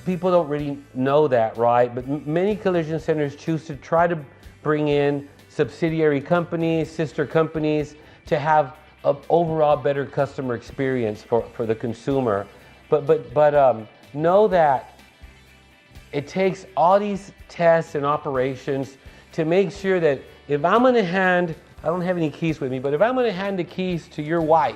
people don't really know that, right? But many collision centers choose to try to bring in subsidiary companies, sister companies, to have an overall better customer experience for the consumer. But know that it takes all these tests and operations to make sure that if I'm going to hand, I don't have any keys with me, but if I'm going to hand the keys to your wife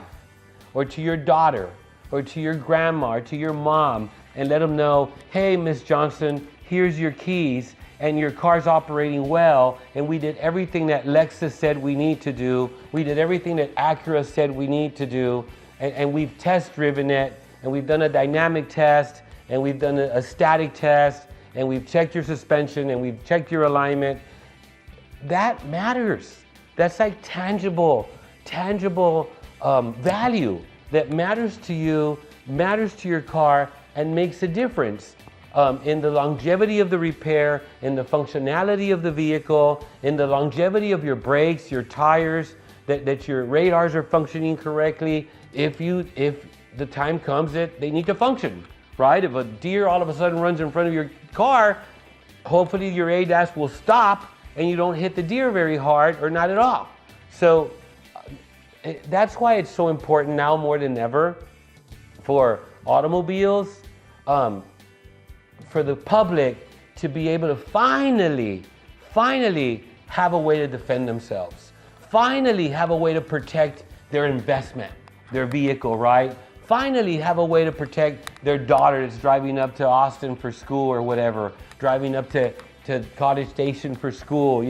or to your daughter or to your grandma or to your mom and let them know, hey, Miss Johnson, here's your keys and your car's operating well, and we did everything that Lexus said we need to do, we did everything that Acura said we need to do, and we've test driven it, and we've done a dynamic test, and we've done a static test, and we've checked your suspension, and we've checked your alignment. That matters. That's like tangible value that matters to you, matters to your car, and makes a difference in the longevity of the repair, in the functionality of the vehicle, in the longevity of your brakes, your tires, that your radars are functioning correctly. If the time comes that they need to function, right? If a deer all of a sudden runs in front of your car, hopefully your ADAS will stop and you don't hit the deer very hard or not at all. So that's why it's so important now more than ever for automobiles, for the public to be able to finally have a way to defend themselves. Finally have a way to protect their investment, their vehicle, right? Finally have a way to protect their daughter that's driving up to Austin for school or whatever, driving up to College Station for school,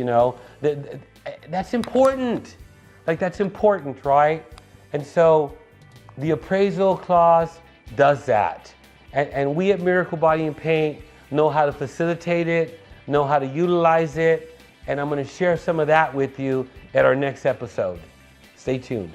That's important. Like, that's important, right? And so the appraisal clause does that. And we at Miracle Body and Paint know how to facilitate it, know how to utilize it, and I'm going to share some of that with you at our next episode. Stay tuned.